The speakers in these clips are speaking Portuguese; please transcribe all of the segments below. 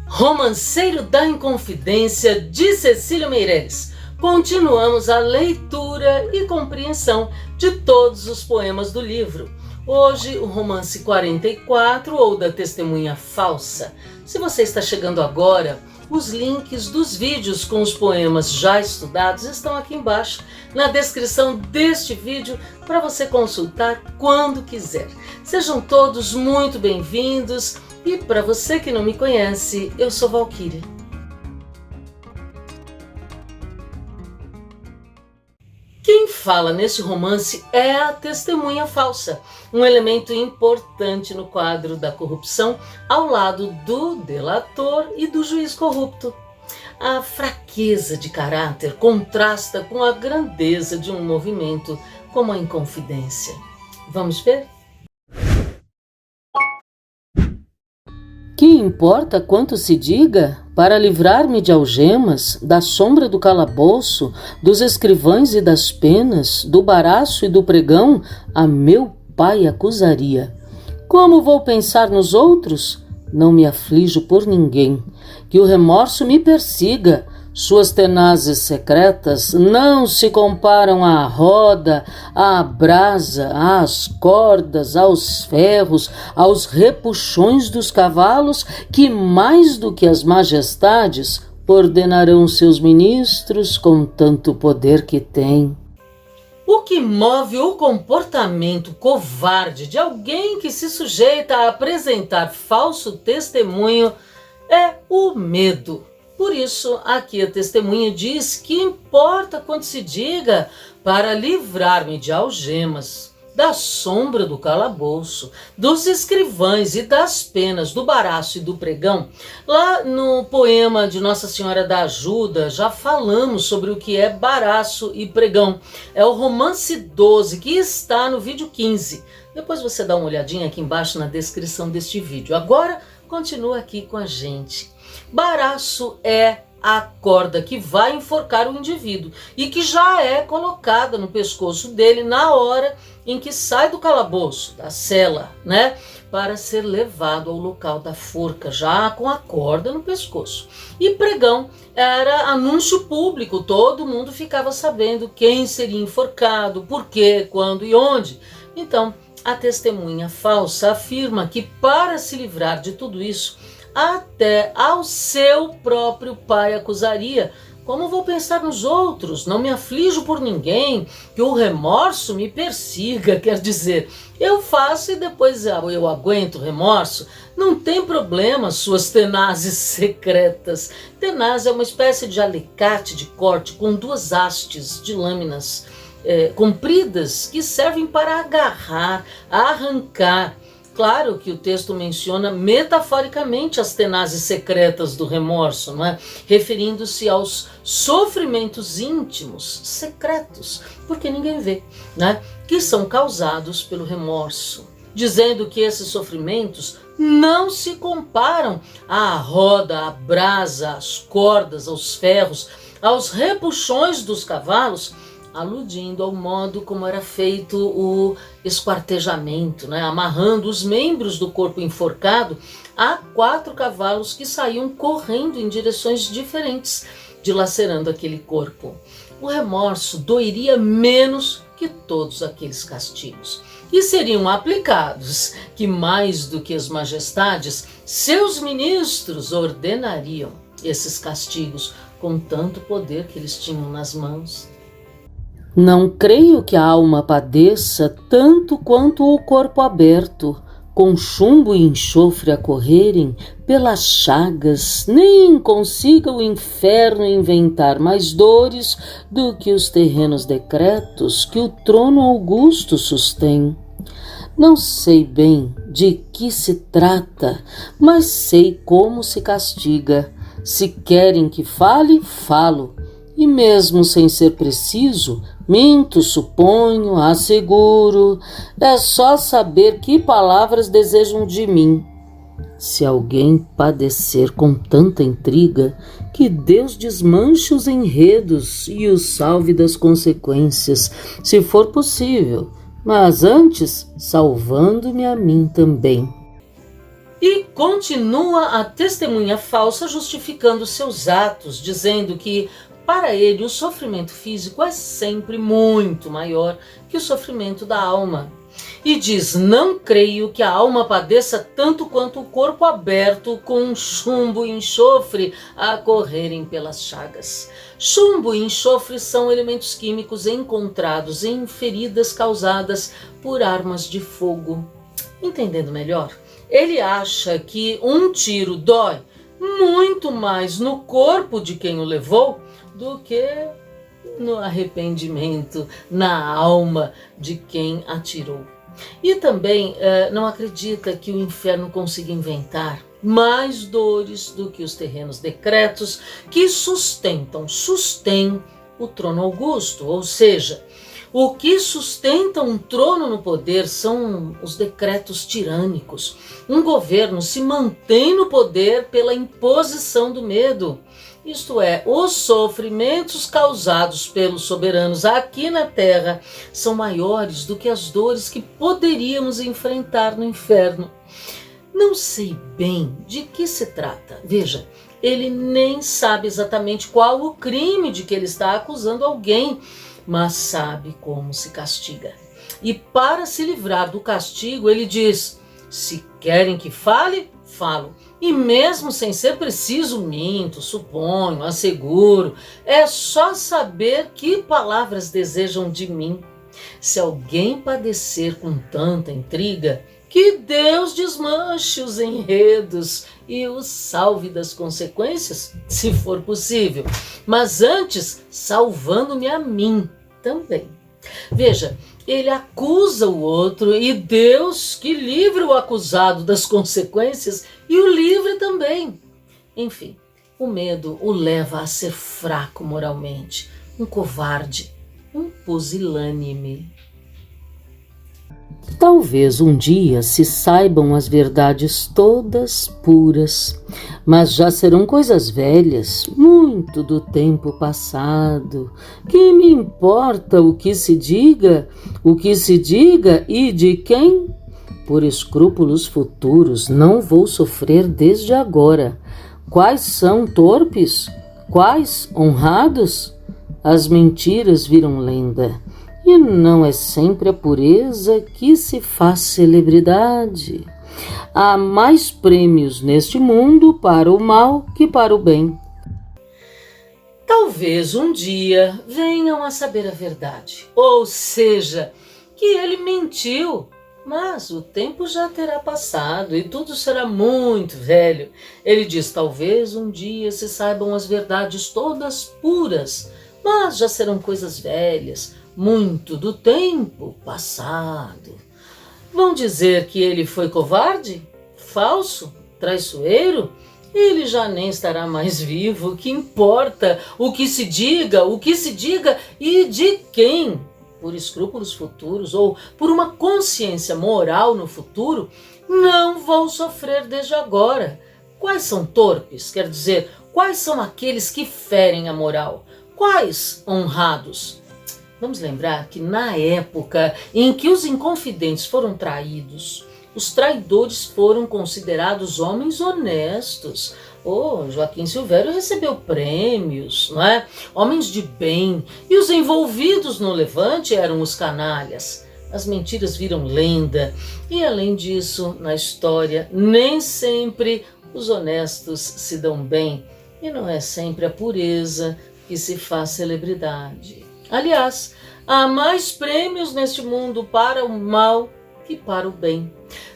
Romanceiro da Inconfidência, de Cecília Meirelles. Continuamos a leitura e compreensão de todos os poemas do livro. Hoje, o romance 44, ou da Testemunha Falsa. Se você está chegando agora, os links dos vídeos com os poemas já estudados estão aqui embaixo, na descrição deste vídeo, para você consultar quando quiser. Sejam todos muito bem-vindos. E para você que não me conhece, eu sou Valquíria. Quem fala neste romance é a testemunha falsa, um elemento importante no quadro da corrupção, ao lado do delator e do juiz corrupto. A fraqueza de caráter contrasta com a grandeza de um movimento como a Inconfidência. Vamos ver? Que importa quanto se diga, para livrar-me de algemas, da sombra do calabouço, dos escrivães e das penas, do baraço e do pregão, a meu pai acusaria. Como vou pensar nos outros? Não me aflijo por ninguém. Que o remorso me persiga. Suas tenazes secretas não se comparam à roda, à brasa, às cordas, aos ferros, aos repuxões dos cavalos, que mais do que as majestades ordenarão seus ministros com tanto poder que têm. O que move o comportamento covarde de alguém que se sujeita a apresentar falso testemunho é o medo. Por isso, aqui a testemunha diz que importa quanto se diga para livrar-me de algemas, da sombra do calabouço, dos escrivães e das penas, do baraço e do pregão. Lá no poema de Nossa Senhora da Ajuda, já falamos sobre o que é baraço e pregão. É o romance 12, que está no vídeo 15. Depois você dá uma olhadinha aqui embaixo na descrição deste vídeo. Agora, continua aqui com a gente. Baraço é a corda que vai enforcar o indivíduo e que já é colocada no pescoço dele na hora em que sai do calabouço, da cela, né? Para ser levado ao local da forca, já com a corda no pescoço. E pregão era anúncio público, todo mundo ficava sabendo quem seria enforcado, por quê, quando e onde. Então, a testemunha falsa afirma que para se livrar de tudo isso, até ao seu próprio pai acusaria. Como vou pensar nos outros? Não me aflijo por ninguém, que o remorso me persiga. Quer dizer, eu faço e depois eu aguento o remorso. Não tem problema suas tenazes secretas. Tenaz é uma espécie de alicate de corte com duas hastes de lâminas compridas que servem para agarrar, arrancar. Claro que o texto menciona metaforicamente as tenazes secretas do remorso, não é? Referindo-se aos sofrimentos íntimos, secretos, porque ninguém vê, né? Que são causados pelo remorso, dizendo que esses sofrimentos não se comparam à roda, à brasa, às cordas, aos ferros, aos repuxões dos cavalos, aludindo ao modo como era feito o esquartejamento, né? Amarrando os membros do corpo enforcado a 4 cavalos que saíam correndo em direções diferentes, dilacerando aquele corpo. O remorso doeria menos que todos aqueles castigos, e seriam aplicados, que mais do que as majestades, seus ministros ordenariam esses castigos com tanto poder que eles tinham nas mãos. Não creio que a alma padeça tanto quanto o corpo aberto, com chumbo e enxofre a correrem pelas chagas, nem consiga o inferno inventar mais dores do que os terrenos decretos que o trono augusto sustém. Não sei bem de que se trata, mas sei como se castiga. Se querem que fale, falo. E mesmo sem ser preciso, minto, suponho, asseguro. É só saber que palavras desejam de mim. Se alguém padecer com tanta intriga, que Deus desmanche os enredos e o salve das consequências, se for possível, mas antes salvando-me a mim também. E continua a testemunha falsa justificando seus atos, dizendo que para ele o sofrimento físico é sempre muito maior que o sofrimento da alma. E diz: não creio que a alma padeça tanto quanto o corpo aberto com chumbo e enxofre a correrem pelas chagas. Chumbo e enxofre são elementos químicos encontrados em feridas causadas por armas de fogo. Entendendo melhor, ele acha que um tiro dói muito mais no corpo de quem o levou do que no arrependimento, na alma de quem atirou. E também não acredita que o inferno consiga inventar mais dores do que os terrenos decretos que sustêm o trono augusto, ou seja, o que sustenta um trono no poder são os decretos tirânicos. Um governo se mantém no poder pela imposição do medo. Isto é, os sofrimentos causados pelos soberanos aqui na terra são maiores do que as dores que poderíamos enfrentar no inferno. Não sei bem de que se trata. Veja, ele nem sabe exatamente qual o crime de que ele está acusando alguém, mas sabe como se castiga. E para se livrar do castigo, ele diz: se querem que fale, falo. E mesmo sem ser preciso, minto, suponho, asseguro. É só saber que palavras desejam de mim. Se alguém padecer com tanta intriga, que Deus desmanche os enredos e os salve das consequências, se for possível. Mas antes, salvando-me a mim também. Veja, ele acusa o outro e Deus que livre o acusado das consequências e o livre também. Enfim, o medo o leva a ser fraco moralmente, um covarde, um pusilânime. Talvez um dia se saibam as verdades todas puras, mas já serão coisas velhas, muito do tempo passado. Que me importa o que se diga e de quem? Por escrúpulos futuros não vou sofrer desde agora. Quais são torpes? Quais honrados? As mentiras viram lenda. E não é sempre a pureza que se faz celebridade. Há mais prêmios neste mundo para o mal que para o bem. Talvez um dia venham a saber a verdade, ou seja, que ele mentiu, mas o tempo já terá passado e tudo será muito velho. Ele diz: talvez um dia se saibam as verdades todas puras, mas já serão coisas velhas, muito do tempo passado. Vão dizer que ele foi covarde, falso, traiçoeiro? Ele já nem estará mais vivo. O que importa o que se diga e de quem? Por escrúpulos futuros ou por uma consciência moral no futuro, não vou sofrer desde agora. Quais são torpes? Quer dizer, quais são aqueles que ferem a moral? Quais honrados? Vamos lembrar que na época em que os inconfidentes foram traídos, os traidores foram considerados homens honestos. Joaquim Silvério recebeu prêmios, não é? Homens de bem. E os envolvidos no levante eram os canalhas. As mentiras viram lenda. E além disso, na história, nem sempre os honestos se dão bem. E não é sempre a pureza que se faz celebridade. Aliás, há mais prêmios neste mundo para o mal que para o bem.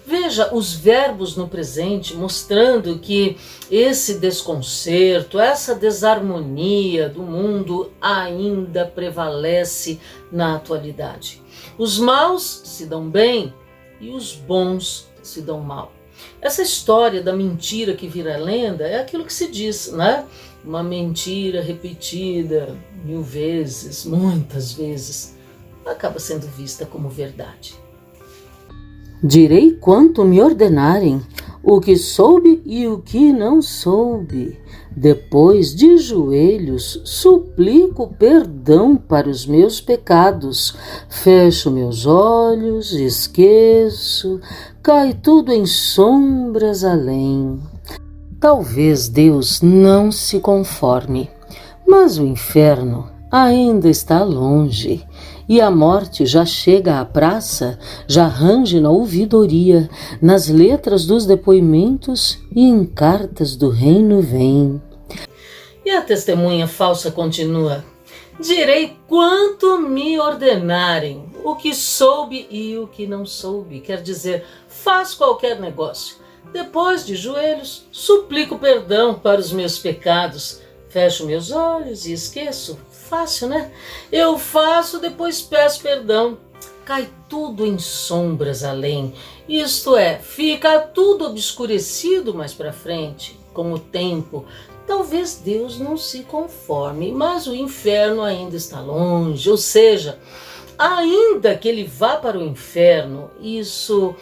Veja os verbos no presente mostrando que esse desconcerto, essa desarmonia do mundo ainda prevalece na atualidade. Os maus se dão bem e os bons se dão mal. Essa história da mentira que vira lenda é aquilo que se diz, né? Uma mentira repetida 1000 vezes, muitas vezes, acaba sendo vista como verdade. Direi quanto me ordenarem, o que soube e o que não soube. Depois, de joelhos, suplico perdão para os meus pecados. Fecho meus olhos, esqueço, cai tudo em sombras além. Talvez Deus não se conforme, mas o inferno ainda está longe, e a morte já chega à praça, já range na ouvidoria, nas letras dos depoimentos e em cartas do reino vem. E a testemunha falsa continua: direi quanto me ordenarem, o que soube e o que não soube. Quer dizer, faz qualquer negócio. Depois, de joelhos, suplico perdão para os meus pecados. Fecho meus olhos e esqueço. Fácil, né? Eu faço, depois peço perdão. Cai tudo em sombras além. Isto é, fica tudo obscurecido mais para frente, com o tempo. Talvez Deus não se conforme, mas o inferno ainda está longe. Ou seja, ainda que ele vá para o inferno, isso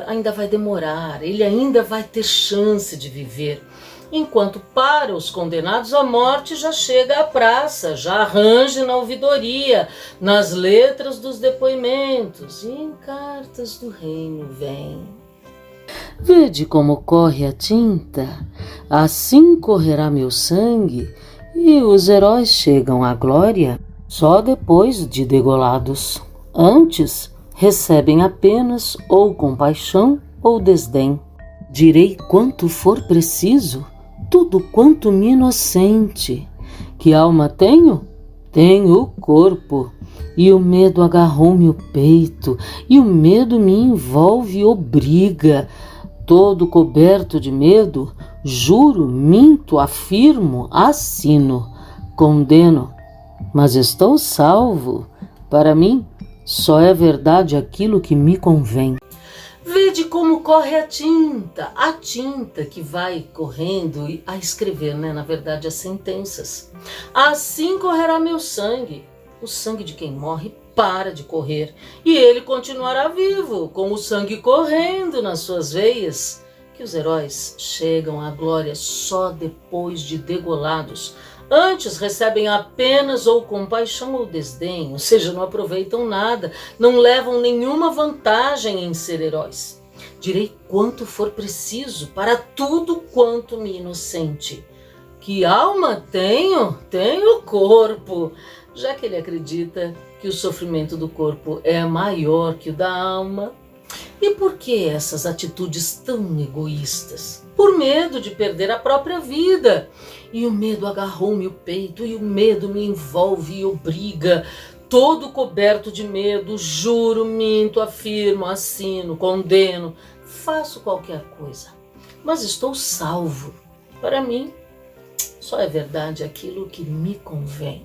ainda vai demorar, ele ainda vai ter chance de viver. Enquanto para os condenados a morte já chega à praça, já arranje na ouvidoria, nas letras dos depoimentos e em cartas do reino vem. Vede como corre a tinta, assim correrá meu sangue, e os heróis chegam à glória só depois de degolados. Antes recebem apenas ou compaixão ou desdém. Direi quanto for preciso, tudo quanto me inocente. Que alma tenho? Tenho o corpo. E o medo agarrou-me o peito, e o medo me envolve e obriga. Todo coberto de medo, juro, minto, afirmo, assino, condeno, mas estou salvo. Para mim, só é verdade aquilo que me convém. Vede como corre a tinta que vai correndo a escrever, na verdade, as sentenças. Assim correrá meu sangue. O sangue de quem morre para de correr, e ele continuará vivo, com o sangue correndo nas suas veias. Que os heróis chegam à glória só depois de degolados. Antes recebem apenas ou compaixão ou desdém, ou seja, não aproveitam nada, não levam nenhuma vantagem em ser heróis. Direi quanto for preciso para tudo quanto me inocente. Que alma tenho? Tenho corpo. Já que ele acredita que o sofrimento do corpo é maior que o da alma. E por que essas atitudes tão egoístas? Por medo de perder a própria vida. E o medo agarrou-me o peito, e o medo me envolve e obriga. Todo coberto de medo, juro, minto, afirmo, assino, condeno, faço qualquer coisa. Mas estou salvo. Para mim, só é verdade aquilo que me convém.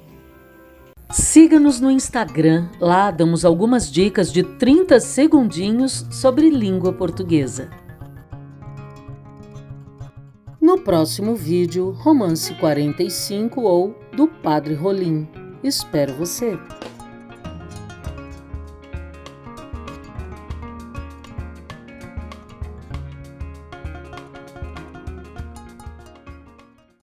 Siga-nos no Instagram, lá damos algumas dicas de 30 segundinhos sobre língua portuguesa. No próximo vídeo, Romance 45 ou do Padre Rolim. Espero você!